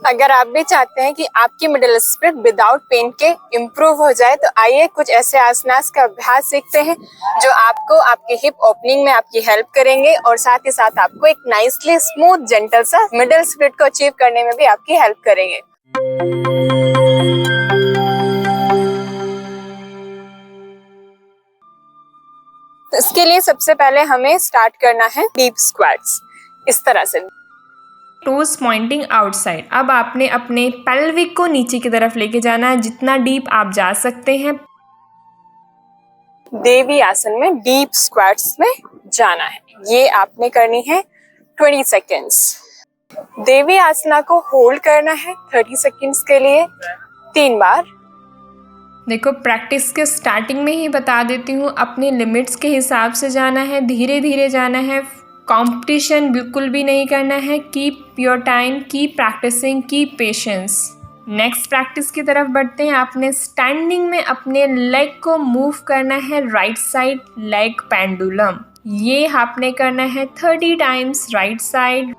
अगर आप भी चाहते हैं कि आपकी मिडिल स्प्लिट विदाउट पेन के इम्प्रूव हो जाए तो आइए कुछ ऐसे आसनास का अभ्यास सीखते हैं जो आपको आपके हिप ओपनिंग में आपकी हेल्प करेंगे और साथ ही साथ आपको एक नाइसली स्मूथ जेंटल सा मिडिल स्प्लिट को अचीव करने में भी आपकी हेल्प करेंगे। तो इसके लिए सबसे पहले हमें स्टार्ट करना है डीप स्क्वाट्स। इस तरह से टोज पॉइंटिंग आउटसाइड। अब आपने अपने पेल्विक को नीचे की तरफ लेके जाना है, जितना डीप आप जा सकते हैं। देवी आसन में डीप स्क्वाट्स में जाना है। ये आपने करनी है 20 सेकेंड्स। देवी आसना को होल्ड करना है 30 सेकेंड्स के लिए 3 बार। देखो, प्रैक्टिस के स्टार्टिंग में ही बता देती हूँ, अपने लिमिट्स के हिसाब से जाना है, धीरे धीरे जाना है, कंपटीशन बिल्कुल भी नहीं करना है। Keep your time, keep practicing, keep patience. Next practice की तरफ बढ़ते हैं। आपने स्टैंडिंग में अपने लेग को मूव करना है, राइट साइड लेग पेंडुलम। ये आपने करना है 30 times right side,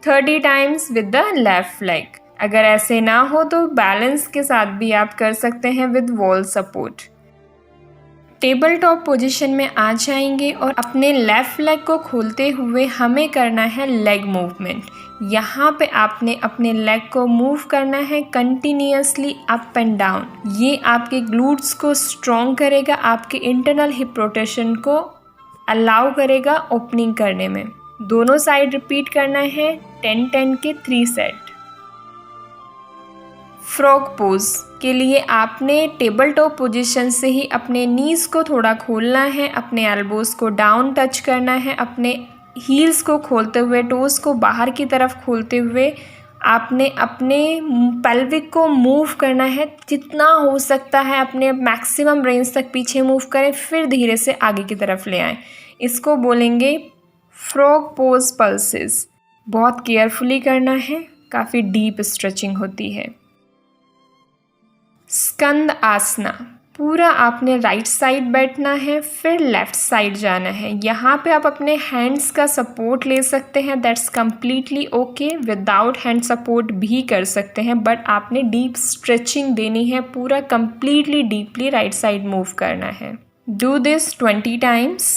30 times with the left leg. अगर ऐसे ना हो तो बैलेंस के साथ भी आप कर सकते हैं with wall support. Table top position में आ जाएंगे और अपने लेफ्ट लेग को खोलते हुए हमें करना है लेग मूवमेंट। यहाँ पे आपने अपने लेग को मूव करना है कंटिन्यूअसली अप एंड डाउन। ये आपके ग्लूट्स को स्ट्रॉन्ग करेगा, आपके इंटरनल हिप रोटेशन को अलाउ करेगा ओपनिंग करने में। दोनों साइड रिपीट करना है 10-10 के 3 सेट। फ्रॉग पोज के लिए आपने टेबल टॉप पोजीशन से ही अपने नीज को थोड़ा खोलना है, अपने एल्बोज को डाउन टच करना है, अपने हील्स को खोलते हुए, टोज को बाहर की तरफ खोलते हुए आपने अपने पेल्विक को मूव करना है। जितना हो सकता है अपने मैक्सिमम रेंज तक पीछे मूव करें, फिर धीरे से आगे की तरफ ले आएं। इसको बोलेंगे फ्रॉग पोज पल्सेस। बहुत केयरफुली करना है, काफ़ी डीप स्ट्रेचिंग होती है। स्कंद आसना, पूरा आपने राइट साइड बैठना है, फिर लेफ्ट साइड जाना है। यहाँ पे आप अपने हैंड्स का सपोर्ट ले सकते हैं, that's completely okay. Without hand support भी कर सकते हैं, बट आपने डीप स्ट्रेचिंग देनी है, पूरा completely deeply right side move करना है। Do this 20 times.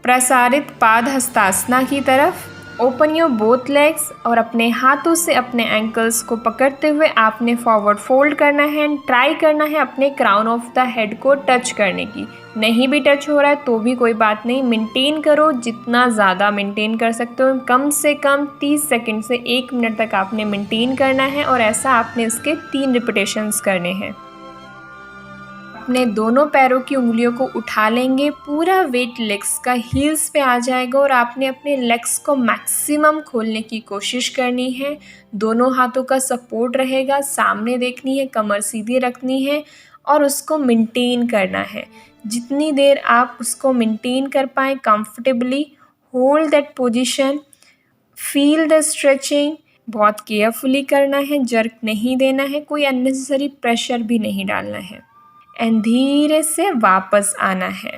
प्रसारित पाद हस्तासना की तरफ। ओपन योर बोथ लेग्स और अपने हाथों से अपने एंकल्स को पकड़ते हुए आपने फॉरवर्ड फोल्ड करना है एंड ट्राई करना है अपने क्राउन ऑफ द हेड को टच करने की। नहीं भी टच हो रहा है तो भी कोई बात नहीं, मेंटेन करो, जितना ज़्यादा मेंटेन कर सकते हो। कम से कम 30 सेकंड से 1 मिनट तक आपने मेंटेन करना है और ऐसा आपने इसके 3 रिपीटेशंस करने हैं। अपने दोनों पैरों की उंगलियों को उठा लेंगे, पूरा वेट लेग्स का हील्स पे आ जाएगा और आपने अपने लेग्स को मैक्सिमम खोलने की कोशिश करनी है। दोनों हाथों का सपोर्ट रहेगा, सामने देखनी है, कमर सीधी रखनी है और उसको मेंटेन करना है। जितनी देर आप उसको मेंटेन कर पाएँ comfortably, hold that position, feel the stretching. बहुत केयरफुली करना है, जर्क नहीं देना है, कोई अननेसेसरी प्रेशर भी नहीं डालना है एंड धीरे से वापस आना है।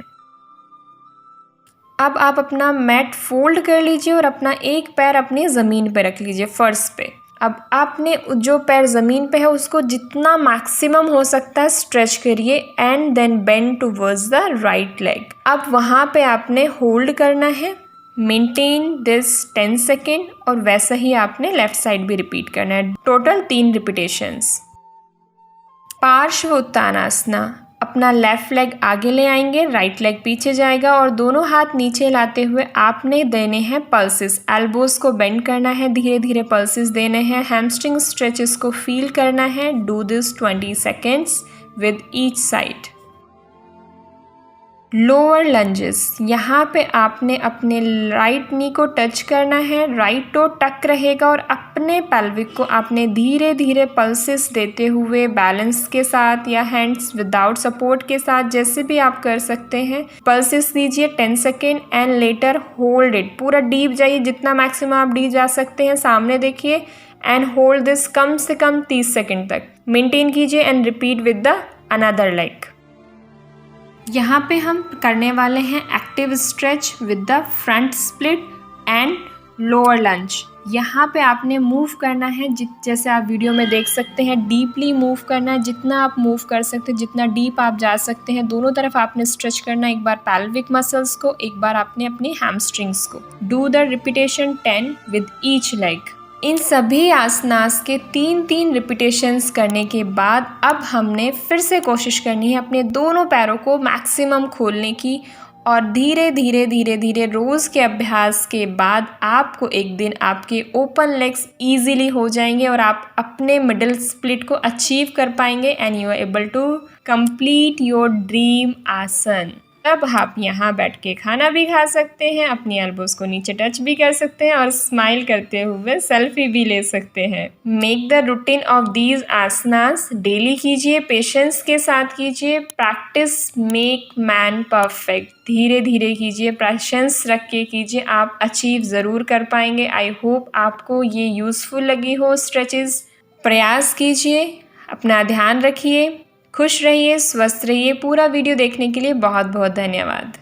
अब आप अपना मैट फोल्ड कर लीजिए और अपना एक पैर अपनी ज़मीन पे रख लीजिए, फर्श पे। अब आपने जो पैर ज़मीन पे है उसको जितना मैक्सिमम हो सकता है स्ट्रेच करिए and then bend towards the right leg. अब वहाँ पे आपने होल्ड करना है, मेंटेन दिस 10 सेकेंड और वैसा ही आपने लेफ्ट साइड भी रिपीट करना है। Total 3 repetitions. पार्श्व उत्तानासना, अपना लेफ्ट लेग आगे ले आएंगे, राइट लेग पीछे जाएगा और दोनों हाथ नीचे लाते हुए आपने देने हैं पल्सेस। एल्बोज को बेंड करना है, धीरे धीरे पल्सेस देने हैं, हैमस्ट्रिंग स्ट्रेचेस को फील करना है। Do this 20 seconds with each side. Lower lunges, यहाँ पे आपने अपने राइट नी को टच करना है, राइट टो टक रहेगा और अपने पेल्विक को आपने धीरे धीरे पल्सेस देते हुए बैलेंस के साथ या हैंड्स विदाउट सपोर्ट के साथ, जैसे भी आप कर सकते हैं, पल्सेस दीजिए 10 second and later hold it. पूरा डीप जाइए, जितना मैक्सिमम आप डीप जा सकते हैं, सामने देखिए एंड होल्ड दिस कम से कम 30 सेकेंड तक मेंटेन कीजिए and repeat with the another leg. यहाँ पे हम करने वाले हैं active stretch with the front split and lower lunge. यहाँ पे आपने मूव करना है, जैसे आप वीडियो में देख सकते हैं, डीपली मूव करना है। जितना आप मूव कर सकते हैं, जितना डीप आप जा सकते हैं, दोनों तरफ आपने स्ट्रेच करना है। एक बार पैल्विक मसल्स को, एक बार आपने अपनी हैमस्ट्रिंग्स को। Do the repetition 10 with each leg. इन सभी आसनास के 3-3 रिपीटेशंस करने के बाद अब हमने फिर से कोशिश करनी है अपने दोनों पैरों को मैक्सिमम खोलने की, और धीरे धीरे धीरे धीरे रोज़ के अभ्यास के बाद आपको एक दिन आपके ओपन लेग्स ईजीली हो जाएंगे और आप अपने मिडिल स्प्लिट को अचीव कर पाएंगे and you are able to complete your dream आसन। अब आप यहाँ बैठ के खाना भी खा सकते हैं, अपनी एल्बोज को नीचे टच भी कर सकते हैं और स्माइल करते हुए सेल्फी भी ले सकते हैं। Make the routine of these asanas daily कीजिए, पेशेंस के साथ कीजिए। Practice make man perfect. धीरे धीरे कीजिए, पेशेंस रख के कीजिए, आप अचीव ज़रूर कर पाएंगे। आई होप आपको ये यूज़फुल लगी हो स्ट्रेचेस। प्रयास कीजिए, अपना ध्यान रखिए, खुश रहिए, स्वस्थ रहिए। पूरा वीडियो देखने के लिए बहुत बहुत धन्यवाद।